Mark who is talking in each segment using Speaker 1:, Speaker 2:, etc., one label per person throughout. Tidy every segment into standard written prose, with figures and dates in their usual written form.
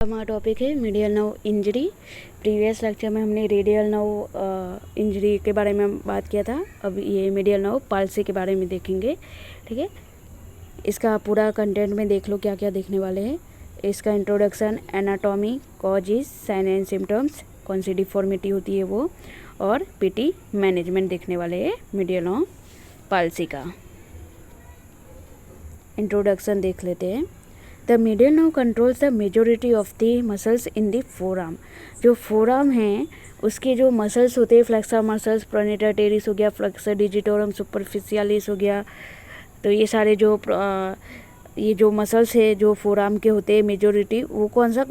Speaker 1: हमारा टॉपिक है medial nerve injury. Previous lecture में हमने रेडियल नर्व इंजरी के बारे में बात किया था। अब ये मीडियल नर्व पाल्सी के बारे में देखेंगे। ठीक है, इसका पूरा कंटेंट में देख लो क्या क्या देखने वाले हैं। इसका introduction, anatomy, causes, sign and symptoms, कौन सी डिफॉर्मिटी होती है वो, और पीटी मैनेजमेंट देखने वाले हैं मीडियल नर्व पाल्सी का। इंट्रोडक्शन देख लेते हैं। The medial nerve controls the majority of the muscles in the forearm. जो फोरआर्म हैं उसके जो मसल्स होते हैं, फ्लेक्सर मसल्स, प्रोनेटर टेरिस हो गया, फ्लेक्सर डिजिटोरम सुपरफिशियलिस हो गया, तो ये सारे जो मसल्स है जो फोरआर्म के होते हैं मेजोरिटी, वो कौन सा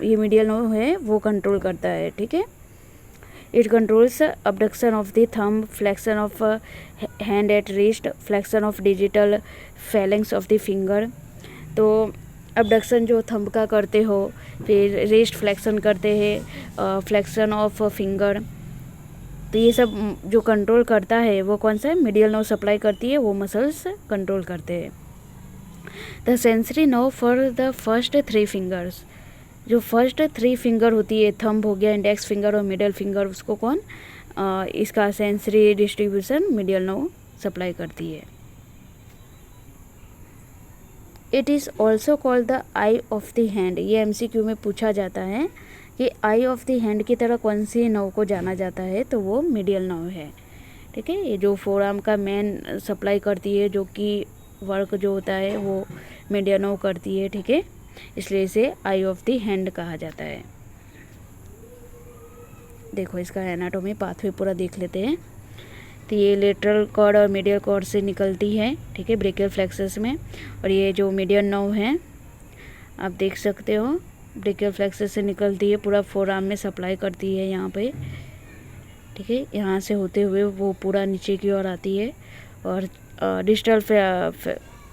Speaker 1: ये मीडियल नर्व है वो कंट्रोल करता है। ठीक है, it controls abduction of the thumb, flexion of hand eight wrist, flexion of digital phalanx of the finger. तो अबडक्शन जो थंब का करते हो, फिर रिस्ट फ्लेक्शन करते हैं, फ्लेक्शन ऑफ फिंगर, तो ये सब जो कंट्रोल करता है वो कौन सा है, मीडियल नर्व सप्लाई करती है, वो मसल्स कंट्रोल करते हैं। The sensory nerve for the first 3 fingers. जो फर्स्ट 3 फिंगर होती है, थंब हो गया, इंडेक्स फिंगर और मिडल फिंगर, उसको कौन इसका sensory distribution medial nerve supply करती है। It is also called the I of the hand. ये MCQ में पूछा जाता है कि आई ऑफ द हैंड की तरह कौन सी नर्व को जाना जाता है, तो वो मीडियल नर्व है। ठीक है, ये जो फोरआर्म का मेन सप्लाई करती है, जो कि वर्क जो होता है वो मीडियल नर्व करती है। ठीक है, इसलिए इसे आई ऑफ द हैंड कहा जाता है। देखो इसका एनाटॉमी पाथवे पूरा देख लेते हैं। तो ये लेटरल कॉर्ड और मीडियल कॉर्ड से निकलती है। ठीक है, ब्रेकियल फ्लेक्सस में, और ये जो मीडियल नर्व है आप देख सकते हो, ब्रेकियल फ्लेक्सस से निकलती है, पूरा फोरआर्म में सप्लाई करती है यहाँ पे। ठीक है, यहाँ से होते हुए वो पूरा नीचे की ओर आती है, और डिजिटल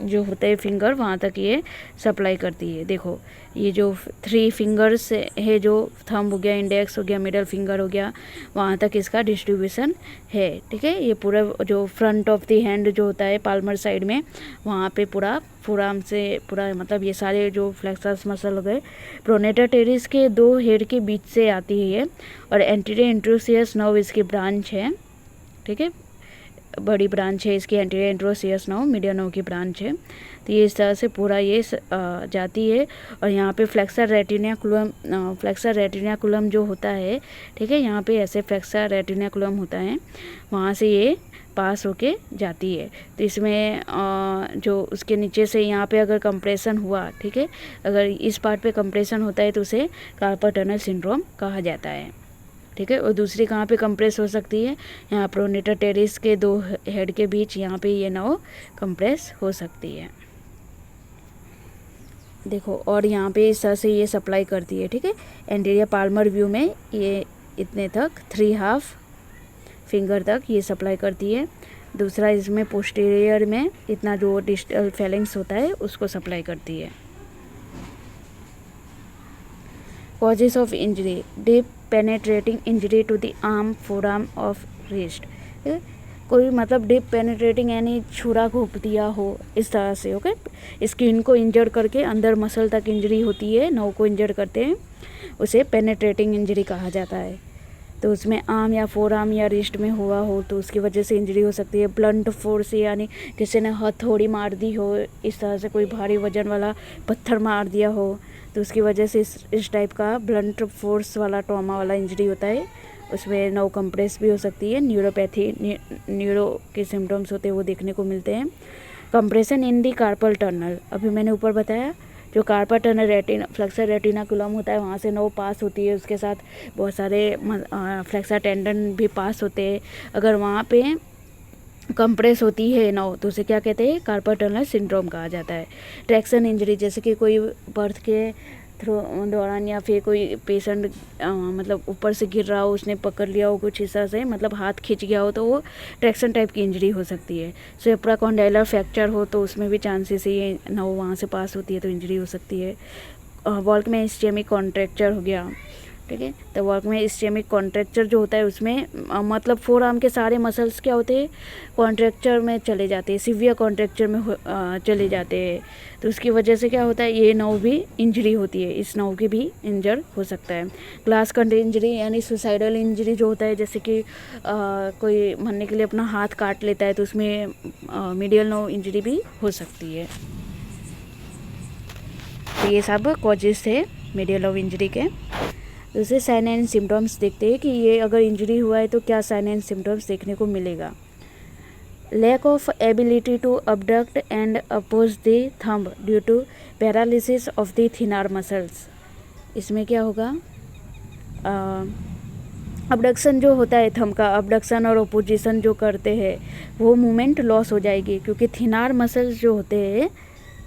Speaker 1: जो होते हैं फिंगर वहाँ तक ये सप्लाई करती है। देखो ये जो 3 फिंगर्स है, जो थंब हो गया, इंडेक्स हो गया, मिडल फिंगर हो गया, वहाँ तक इसका डिस्ट्रीब्यूशन है। ठीक है, ये पूरा जो फ्रंट ऑफ द हैंड जो होता है पाल्मर साइड में, वहाँ पे पूरा फोरआर्म से पूरा, मतलब ये सारे जो फ्लेक्सस मसल हो गए, प्रोनेटर टेरिस के 2 हेड के बीच से आती है ये, और एंटीरियर इंट्रोसियस नर्व इसकी ब्रांच है। ठीक है, बड़ी ब्रांच है इसकी, anterior interosseous nerve medial nerve की ब्रांच है। तो ये इस तरह से पूरा ये जाती है, और यहाँ पे फ्लेक्सर रेटिनाकुलम जो होता है, ठीक है, यहाँ पे ऐसे फ्लेक्सर रेटिनाकुलम होता है, वहाँ से ये पास होके जाती है। तो इसमें जो उसके नीचे से यहाँ पे अगर कंप्रेशन हुआ, ठीक है, अगर इस पार्ट पे कंप्रेशन होता है तो उसे कार्पल टनल सिंड्रोम कहा जाता है। ठीक है, और दूसरी कहाँ पे कंप्रेस हो सकती है, यहाँ प्रोनेटर टेरिस के 2 हेड के बीच, यहाँ पे ये नर्व कंप्रेस हो सकती है। देखो, और यहाँ पे इस तरह से ये सप्लाई करती है। ठीक है, एंटीरियर पाल्मर व्यू में ये इतने तक 3/2 फिंगर तक ये सप्लाई करती है। दूसरा इसमें पोस्टीरियर में इतना जो डिजिटल फेलिंग्स होता है उसको सप्लाई करती है। Causes of injury, deep penetrating injury to the arm, forearm of wrist. कोई मतलब डीप पेनेट्रेटिंग यानी छुरा घोंप दिया हो इस तरह से। ओके, स्किन को इंजर करके अंदर मसल तक इंजरी होती है, नर्व को इंजर करते हैं, उसे पेनेट्रेटिंग इंजरी कहा जाता है। तो उसमें आर्म या फोरआर्म या रिस्ट में हुआ हो तो उसकी वजह से इंजरी हो सकती है। ब्लंट फोर्स यानी किसी ने हथौड़ी मार दी हो, इस तरह से कोई भारी वजन वाला पत्थर मार दिया हो, तो उसकी वजह से इस टाइप का ब्लंट फोर्स वाला ट्रॉमा वाला इंजरी होता है। उसमें नर्व कंप्रेस भी हो सकती है। न्यूरो के सिम्टम्स होते हैं वो देखने को मिलते हैं। Compression in the carpal tunnel, अभी मैंने ऊपर बताया, जो कार्पल टनल फ्लेक्सर रेटिनाकुलम होता है वहाँ से नर्व पास होती है, उसके साथ बहुत सारे फ्लेक्सर टेंडन भी पास होते हैं। अगर वहाँ पे कंप्रेस होती है नर्व तो उसे क्या कहते हैं, कार्पल टनल सिंड्रोम कहा जाता है। ट्रैक्शन इंजरी, जैसे कि कोई बर्थ के दौरान या फिर कोई पेशेंट मतलब ऊपर से गिर रहा हो, उसने पकड़ लिया हो कुछ हिस्सा से, मतलब हाथ खिंच गया हो, तो वो ट्रैक्शन टाइप की इंजरी हो सकती है। सुप्राकॉन्डाइलर फ्रैक्चर हो तो उसमें भी चांसेस है ये नर्व वहाँ से पास होती है तो इंजरी हो सकती है। वॉल्क में इस्चेमिक कॉन्ट्रैक्चर हो गया, ठीक है। तो वर्क में इस्चेमिक कॉन्ट्रैक्चर जो होता है उसमें मतलब फोर आर्म के सारे मसल्स क्या होते हैं, कॉन्ट्रैक्चर में चले जाते हैं, सिवियर कॉन्ट्रैक्चर में चले जाते हैं। तो उसकी वजह से क्या होता है, ये नर्व भी इंजरी होती है, इस नर्व की भी इंजर हो सकता है। ग्लास कट इंजरी यानी सुसाइडल इंजरी जो होता है, जैसे कि कोई मरने के लिए अपना हाथ काट लेता है तो उसमें मीडियल नर्व इंजरी भी हो सकती है। तो ये सब कॉजेस थे मीडियल नर्व इंजरी के। दूसरे साइन एंड सिम्टम्स देखते हैं कि ये अगर इंजरी हुआ है तो क्या साइन एंड सिम्टम्स देखने को मिलेगा। Lack of ability to abduct and oppose the thumb due to paralysis of the thenar muscles. इसमें क्या होगा, अबडक्शन जो होता है थंब का, अबडक्शन और अपोजिशन जो करते हैं वो मूवमेंट लॉस हो जाएगी, क्योंकि थिनर मसल्स जो होते हैं,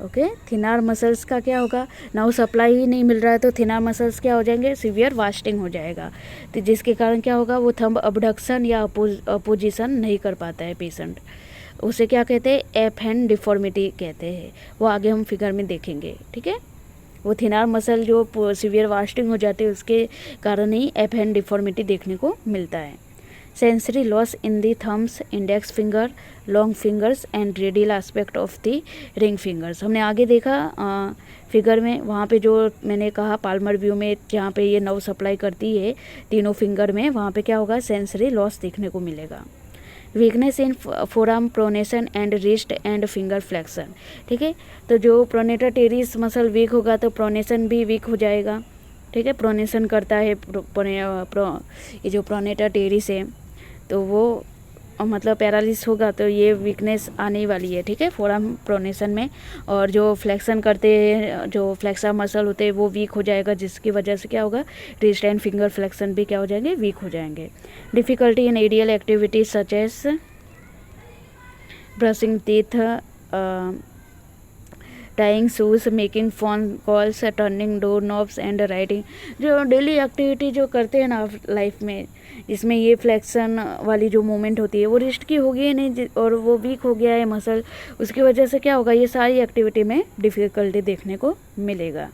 Speaker 1: ओके, थिनर मसल्स का क्या होगा, ना सप्लाई ही नहीं मिल रहा है तो थिनर मसल्स क्या हो जाएंगे, सीवियर वास्टिंग हो जाएगा। तो जिसके कारण क्या होगा, वो थंब अबडक्शन या अपोजिशन नहीं कर पाता है पेशेंट। उसे क्या कहते हैं, एफ हैंड डिफॉर्मिटी कहते हैं। वो आगे हम फिगर में देखेंगे, ठीक है। वो थिनर मसल जो सीवियर वास्टिंग हो जाती है उसके कारण ही एफ हैंड डिफॉर्मिटी देखने को मिलता है। Sensory loss in the thumbs, index finger, long fingers and radial aspect of the ring fingers. हमने आगे देखा फिगर में, वहाँ पे जो मैंने कहा पाल्मर व्यू में जहाँ पे ये नर्व सप्लाई करती है तीनों फिंगर में, वहाँ पे क्या होगा, सेंसरी लॉस देखने को मिलेगा। Weakness in forearm pronation and wrist and finger flexion, ठीक है। तो जो प्रोनेटर टेरिस मसल वीक होगा तो प्रोनेशन भी वीक हो जाएगा, ठीक है। प्रोनेशन करता है ये जो प्रोनेटर टेरिस है तो वो मतलब पैरालिस होगा तो ये वीकनेस आने वाली है, ठीक है, फोरआर्म प्रोनेशन में। और जो फ्लेक्शन करते हैं, जो फ्लेक्सर मसल होते हैं वो वीक हो जाएगा, जिसकी वजह से क्या होगा, रिस्ट एंड फिंगर फ्लेक्शन भी क्या हो जाएंगे, वीक हो जाएंगे। Difficulty in aerial activities such as brushing teeth, tying shoes, making phone calls, turning door knobs and writing. जो डेली एक्टिविटी जो करते हैं ना लाइफ में, जिसमें ये फ्लेक्शन वाली जो मूवमेंट होती है वो रिस्ट की होगी नहीं और वो वीक हो गया है मसल, उसकी वजह से क्या होगा, ये सारी एक्टिविटी में डिफ़िकल्टी देखने को मिलेगा,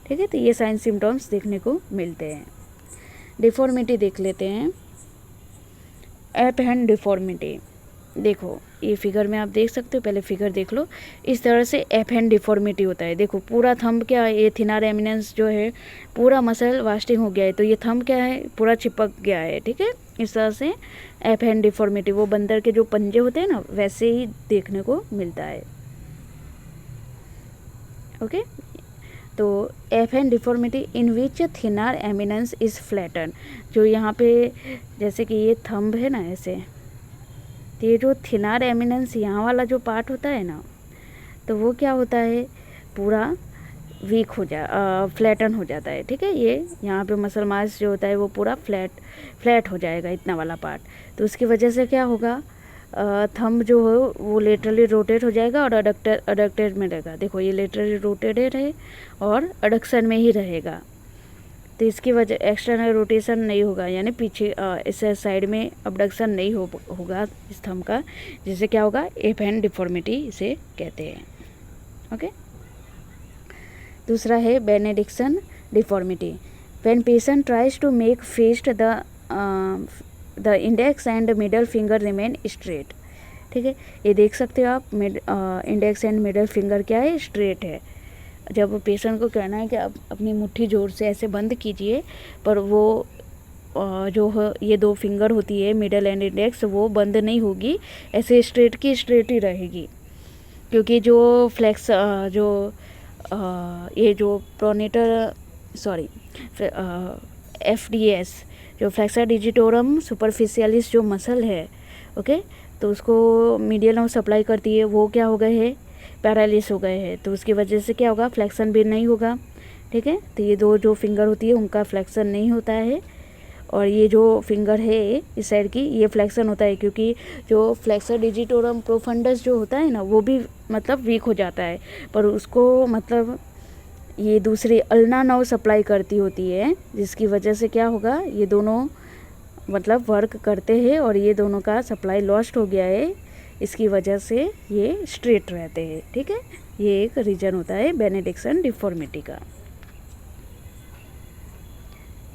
Speaker 1: ठीक है। तो ये साइन सिम्टम्स देखने को मिलते हैं। डिफॉर्मिटी देख लेते हैं। एप हैंड डिफॉर्मिटी, देखो ये फिगर में आप देख सकते हो, पहले फिगर देख लो। इस तरह से एफ हैंड डिफॉर्मिटी होता है। देखो पूरा थंब क्या है, ये थिनर एमिनेंस जो है पूरा मसल वास्टिंग हो गया है, तो ये थंब क्या है, पूरा चिपक गया है, ठीक है। इस तरह से एफ हैंड डिफॉर्मिटी, वो बंदर के जो पंजे होते हैं ना वैसे ही देखने को मिलता है, ओके। तो F hand deformity in which thinner eminence is flatten, जो यहाँ पे जैसे कि ये थंब है ना ऐसे, तो ये जो थिनर एमिनेंस यहाँ वाला जो पार्ट होता है ना, तो वो क्या होता है, पूरा वीक हो फ्लैटन हो जाता है, ठीक है। ये यहाँ पे मसल मास जो होता है वो पूरा फ्लैट हो जाएगा, इतना वाला पार्ट। तो उसकी वजह से क्या होगा, थंब जो हो वो लेटरली रोटेट हो जाएगा और अडक्टेड में रहेगा। देखो ये लेटरली रोटेटेड है और अडक्शन में ही रहेगा, तो इसकी वजह एक्सटर्नल रोटेशन नहीं होगा, यानी पीछे इस साइड में अबडक्शन नहीं होगा इस थंब का, जिससे क्या होगा, एफ हैंड डिफॉर्मिटी इसे कहते हैं, ओके। दूसरा है benediction deformity. When patient tries to make fist the index and middle finger remain straight, ठीक है। ये देख सकते हो आप, इंडेक्स एंड मिडल फिंगर क्या है, स्ट्रेट है। जब पेशेंट को कहना है कि आप अपनी मुट्ठी जोर से ऐसे बंद कीजिए, पर वो जो ये दो फिंगर होती है मिडल एंड इंडेक्स, वो बंद नहीं होगी, ऐसे स्ट्रेट की स्ट्रेट ही रहेगी, क्योंकि जो फ्लेक्स ये जो प्रोनेटर FDS जो फ्लेक्सर डिजिटोरम सुपरफिशियलिस जो मसल है, ओके, तो उसको मीडियल नर्व सप्लाई करती है, वो क्या हो गए हैं, पैरालिस हो गए हैं। तो उसकी वजह से क्या होगा, फ्लेक्शन भी नहीं होगा, ठीक है। तो ये दो जो फिंगर होती है उनका फ्लेक्शन नहीं होता है, और ये जो फिंगर है इस साइड की ये फ्लेक्शन होता है, क्योंकि जो फ्लेक्सर डिजिटोरम प्रोफंडस जो होता है ना वो भी मतलब वीक हो जाता है, पर उसको मतलब ये दूसरी अल्ना नर्व सप्लाई करती होती है, जिसकी वजह से क्या होगा, ये दोनों मतलब वर्क करते हैं और ये दोनों का सप्लाई लॉस्ट हो गया है, इसकी वजह से ये स्ट्रेट रहते हैं, ठीक है। ये एक रीजन होता है बेनेडिक्शन डिफॉर्मिटी का।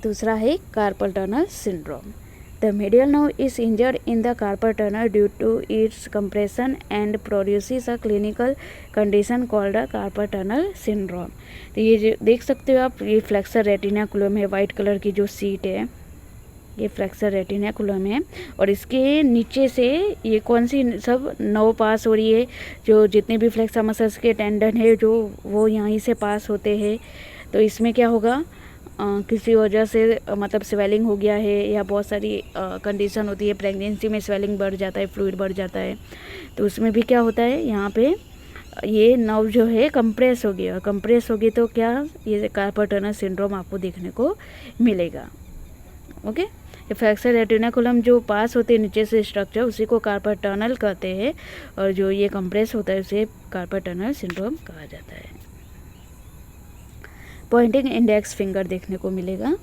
Speaker 1: दूसरा है carpal tunnel syndrome. The medial nerve is injured in the carpal tunnel due to its compression and produces a clinical condition called a carpal tunnel syndrome। तो ये जो देख सकते हो आप, ये फ्लेक्सर रेटिनाकुलम है, वाइट कलर की जो सीट है ये फ्लेक्सर रेटिनाकुलम है, और इसके नीचे से ये कौन सी सब नर्व पास हो रही है, जो जितने भी फ्लेक्सर मसल्स के टेंडन है जो वो यहीं से पास होते हैं। तो इसमें क्या होगा, किसी वजह से मतलब स्वेलिंग हो गया है या बहुत सारी कंडीशन होती है, प्रेगनेंसी में स्वेलिंग बढ़ जाता है, फ्लूइड बढ़ जाता है, तो उसमें भी क्या होता है, यहाँ पे ये नर्व जो है कंप्रेस हो गया, कंप्रेस होगी तो क्या ये कार्पल टनल सिंड्रोम आपको देखने को मिलेगा। ओके, ये फ्लेक्सर रेटिनाकुलम जो पास होते हैं नीचे से स्ट्रक्चर, उसी को कार्पल टनल कहते हैं, और जो ये कंप्रेस होता है उसे कार्पल टनल सिंड्रोम कहा जाता है। पॉइंटिंग इंडेक्स फिंगर देखने को मिलेगा।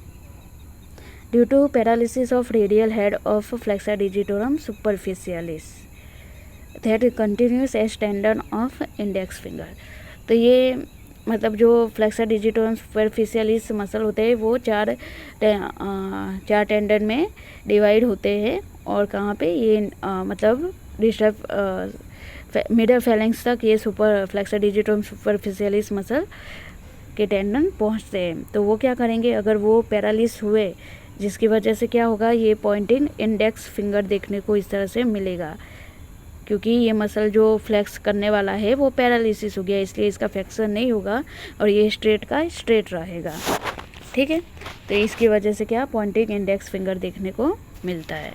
Speaker 1: Due to paralysis of radial head of flexor digitorum superficialis that continues as tendon of index finger. तो ये मतलब जो फ्लेक्सर डिजिटोरम सुपरफिशियलिस मसल होते हैं वो चार टेंडन में डिवाइड होते हैं, और कहाँ पे ये मतलब डिस्टर्ब मिडल फैलेंक्स तक ये super flexor digitorum superficialis muscle के टेंडन पहुंचते हैं। तो वो क्या करेंगे, अगर वो पैरालिस हुए जिसकी वजह से क्या होगा, ये पॉइंटिंग इंडेक्स फिंगर देखने को इस तरह से मिलेगा, क्योंकि ये मसल जो फ्लेक्स करने वाला है वो पैरालिसिस हो गया, इसलिए इसका फ्लेक्शन नहीं होगा और ये स्ट्रेट का स्ट्रेट रहेगा। ठीक है, तो इसकी वजह से क्या पॉइंटिंग इंडेक्स फिंगर देखने को मिलता है।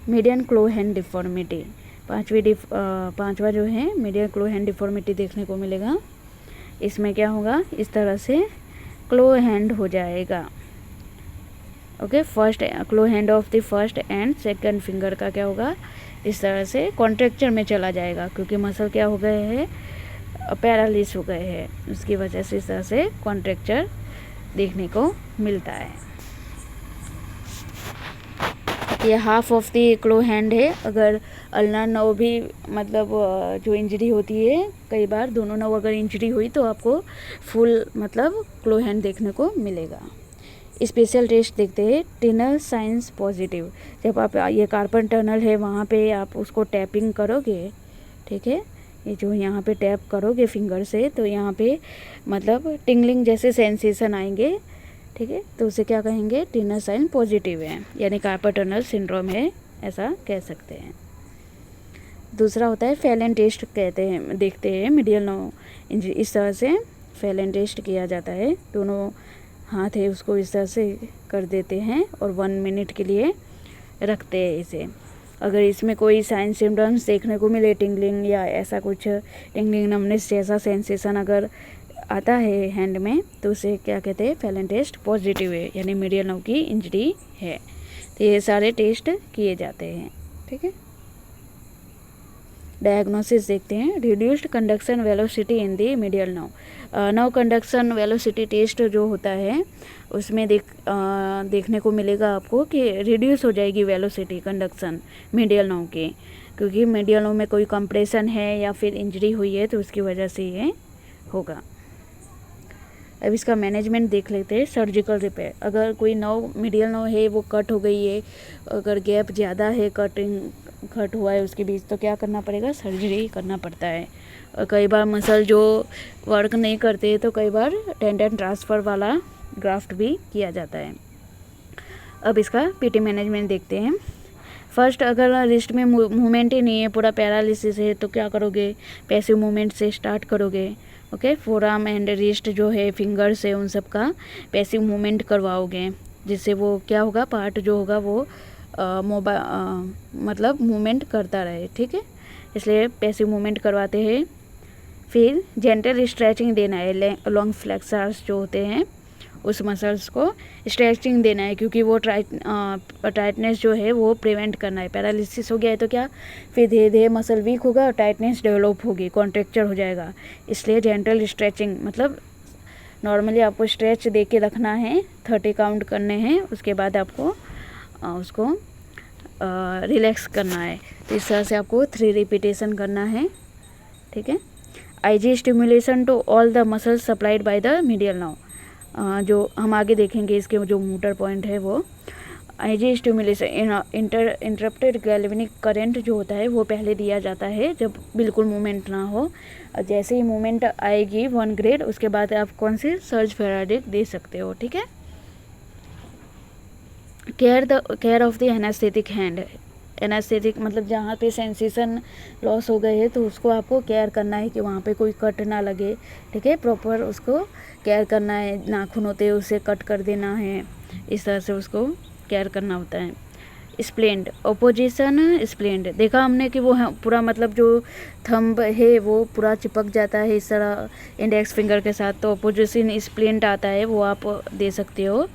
Speaker 1: मीडियन क्लो हैंड डिफॉर्मिटी, पांचवा जो है मीडियन क्लो हैंड डिफॉर्मिटी देखने को मिलेगा। इसमें क्या होगा, इस तरह से क्लो हैंड हो जाएगा। Okay, first claw hand of the first and second finger का क्या होगा, इस तरह से कॉन्ट्रैक्चर में चला जाएगा, क्योंकि मसल क्या हो गए हैं, पैरालिस हो गए हैं, उसकी वजह से इस तरह से कॉन्ट्रैक्चर देखने को मिलता है। ये half of the claw hand है। अगर अल्नर नर्व भी मतलब जो इंजरी होती है, कई बार दोनों नर्व अगर इंजरी हुई तो आपको फुल मतलब क्लो हैंड देखने को मिलेगा। स्पेशल टेस्ट देखते हैं, टनल साइंस पॉजिटिव। जब आप ये कार्पल टनल है वहाँ पे आप उसको टैपिंग करोगे, ठीक है, ये जो यहाँ पे टैप करोगे फिंगर से, तो यहाँ पे मतलब टिंगलिंग जैसे सेंसेशन आएंगे, ठीक है, तो उसे क्या कहेंगे, टनल साइन पॉजिटिव है, यानी कार्पल टनल सिंड्रोम है, ऐसा कह सकते हैं। दूसरा होता है फेलन टेस्ट, कहते हैं देखते हैं मीडियल नर्व इंजरी, इस तरह से फेलन टेस्ट किया जाता है। दोनों हाथ है उसको इस तरह से कर देते हैं और 1 मिनट के लिए रखते हैं इसे। अगर इसमें कोई साइन सिम्टम्स देखने को मिले, टिंगलिंग या ऐसा कुछ टिंगलिंग नमनेस जैसा सेंसेशन अगर आता है हैंड में, तो उसे क्या कहते हैं, फेलन टेस्ट पॉजिटिव है, यानी मीडियल नर्व की इंजरी है। तो ये सारे टेस्ट किए जाते हैं। ठीक है, डायग्नोसिस देखते हैं। Reduced conduction velocity in the medial nerve. Nerve conduction velocity test जो होता है उसमें देखने को मिलेगा आपको कि रिड्यूस हो जाएगी वेलोसिटी कंडक्शन मीडियल नर्व की, क्योंकि मीडियल नर्व में कोई कंप्रेशन है या फिर इंजरी हुई है, तो उसकी वजह से ये होगा। अब इसका मैनेजमेंट देख लेते हैं। सर्जिकल रिपेयर, अगर कोई नर्व मीडियल नर्व है वो कट हो गई है, अगर गैप ज़्यादा है, कट हुआ है उसके बीच, तो क्या करना पड़ेगा, सर्जरी करना पड़ता है। और कई बार मसल जो वर्क नहीं करते तो कई बार टेंडन ट्रांसफ़र वाला ग्राफ्ट भी किया जाता है। अब इसका पीटी मैनेजमेंट देखते हैं। फर्स्ट, अगर रिस्ट में मूवमेंट ही नहीं है, पूरा पैरालिसिस है, तो क्या करोगे, पैसिव मूवमेंट से स्टार्ट करोगे। ओके, फोरआर्म एंड रिस्ट जो है फिंगर्स है उन सब का पैसिव मूवमेंट करवाओगे, जिससे वो क्या होगा, पार्ट जो होगा वो मतलब मूवमेंट करता रहे। ठीक है, इसलिए पैसिव मूवमेंट करवाते हैं। फिर जेंटल स्ट्रेचिंग देना है, लॉन्ग फ्लेक्सर्स जो होते हैं उस मसल्स को स्ट्रेचिंग देना है, क्योंकि वो टाइटनेस जो है वो प्रिवेंट करना है। पैरालिसिस हो गया है तो क्या, फिर धीरे धीरे मसल वीक होगा और टाइटनेस डेवलप होगी, कॉन्ट्रैक्चर हो जाएगा। इसलिए जेंटल स्ट्रेचिंग मतलब नॉर्मली आपको स्ट्रेच दे के रखना है, 30 काउंट करने हैं, उसके बाद आपको उसको रिलैक्स करना है। तो इस तरह से आपको 3 रिपीटेशन करना है। ठीक है, IG stimulation to all the muscles supplied by the medial nerve. जो हम आगे देखेंगे इसके जो मोटर पॉइंट है वो IG stimulation interrupted galvanic current जो होता है वो पहले दिया जाता है जब बिल्कुल मूवमेंट ना हो। और जैसे ही मूवमेंट आएगी 1 ग्रेड उसके बाद आप कौन से सर्ज फैराडे दे सकते हो। ठीक है। Care of the anaesthetic hand. Anaesthetic मतलब जहाँ पे सेंसेशन लॉस हो गए हैं तो उसको आपको केयर करना है कि वहाँ पे कोई कट ना लगे। ठीक है। प्रॉपर उसको केयर करना है। नाखून होते हैं उसे कट कर देना है, इस तरह से उसको केयर करना होता है। स्प्लेंड ओपोजिशन स्प्लेंड देखा हमने कि वो पूरा मतलब जो थंब है वो पूरा चिपक जाता है इस तरह इंडेक्स फिंगर के साथ, तो ओपोजिशन स्प्लेंड आता है वो आप दे सकते हो।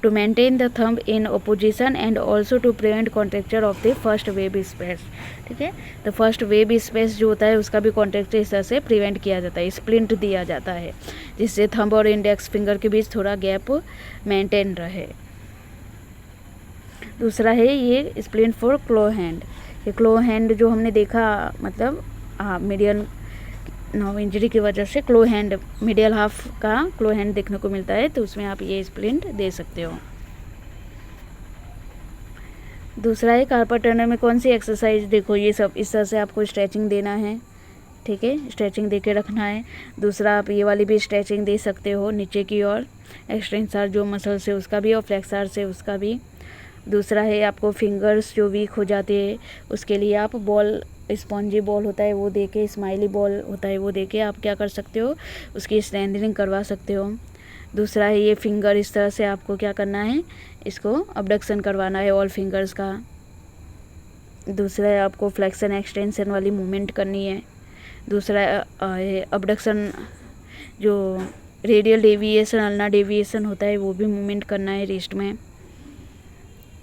Speaker 1: To maintain the thumb in opposition and also to prevent contracture of the first web space. ठीक है। तो फर्स्ट वेब स्पेस जो होता है उसका भी कॉन्ट्रेक्चर इस तरह से प्रिवेंट किया जाता है, स्प्लिंट दिया जाता है, जिससे थंब और इंडेक्स फिंगर के बीच थोड़ा गैप मेंटेन रहे। दूसरा है ये स्प्लिंट फॉर क्लो हैंड। ये क्लो हैंड जो हमने देखा मतलब मीडियल नर्व इंजरी की वजह से क्लो हैंड मीडियल हाफ का क्लो हैंड देखने को मिलता है, तो उसमें आप ये स्प्लिंट दे सकते हो। दूसरा है कार्पल टनल में कौन सी एक्सरसाइज, देखो ये सब इस तरह से आपको स्ट्रेचिंग देना है। ठीक है। स्ट्रेचिंग दे के रखना है। दूसरा आप ये वाली भी स्ट्रेचिंग दे सकते हो नीचे की ओर, एक्सटेंसर जो मसल से उसका भी और फ्लेक्सर से उसका भी। दूसरा है आपको फिंगर्स जो वीक हो जाते हैं उसके लिए आप बॉल, स्पॉन्जी बॉल होता है वो देके, स्माइली बॉल होता है वो देके आप क्या कर सकते हो, उसकी स्ट्रेंथनिंग करवा सकते हो। दूसरा है ये फिंगर इस तरह से आपको क्या करना है, इसको अबडक्शन करवाना है ऑल फिंगर्स का। दूसरा है आपको फ्लेक्शन एक्सटेंशन वाली मूवमेंट करनी है। दूसरा अबडक्शन जो रेडियल डेविएशन अल्ना डेविएशन होता है वो भी मूवमेंट करना है रिस्ट में।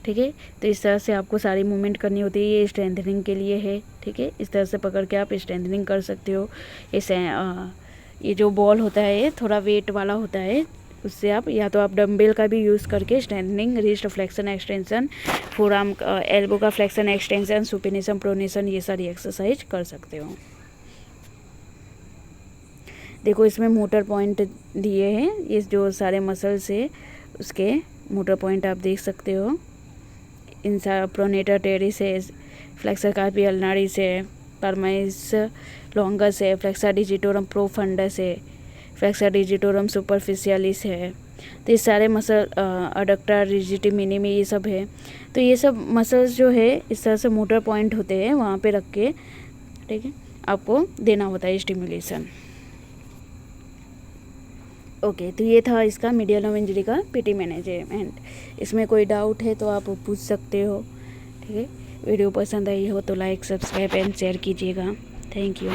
Speaker 1: ठीक है। तो इस तरह से आपको सारी मूवमेंट करनी होती है, ये स्ट्रेंथनिंग के लिए है। ठीक है। इस तरह से पकड़ के आप स्ट्रेंथनिंग कर सकते हो। ये जो बॉल होता है ये थोड़ा वेट वाला होता है, उससे आप या तो आप डम्बेल का भी यूज़ करके strengthening, wrist flexion extension, forearm elbow का फ्लेक्शन एक्सटेंशन, सुपिनेशन प्रोनेशन, ये सारी एक्सरसाइज कर सकते हो। देखो इसमें मोटर पॉइंट दिए हैं, ये जो सारे मसल्स है उसके मोटर पॉइंट आप देख सकते हो। इंसा प्रोनेटर टेरिस है, फ्लेक्सर कार्पी अल्नारिस है, परमाइस लॉन्गस है, फ्लेक्सर डिजिटोरम प्रोफंडस है, फ्लेक्सर डिजिटोरम सुपरफिशियलिस है। तो ये सारे मसल अडक्टर रिजिडी मिनिमी ये सब है। तो ये सब मसल्स जो है इस तरह से मोटर पॉइंट होते हैं वहाँ पे रख के, ठीक है, आपको देना होता है स्टिमुलेशन। ओके, तो ये था इसका मीडियल नर्व इंजरी का पीटी मैनेजमेंट। इसमें कोई डाउट है तो आप पूछ सकते हो। ठीक है। वीडियो पसंद आई हो तो लाइक, सब्सक्राइब एंड शेयर कीजिएगा। Thank you.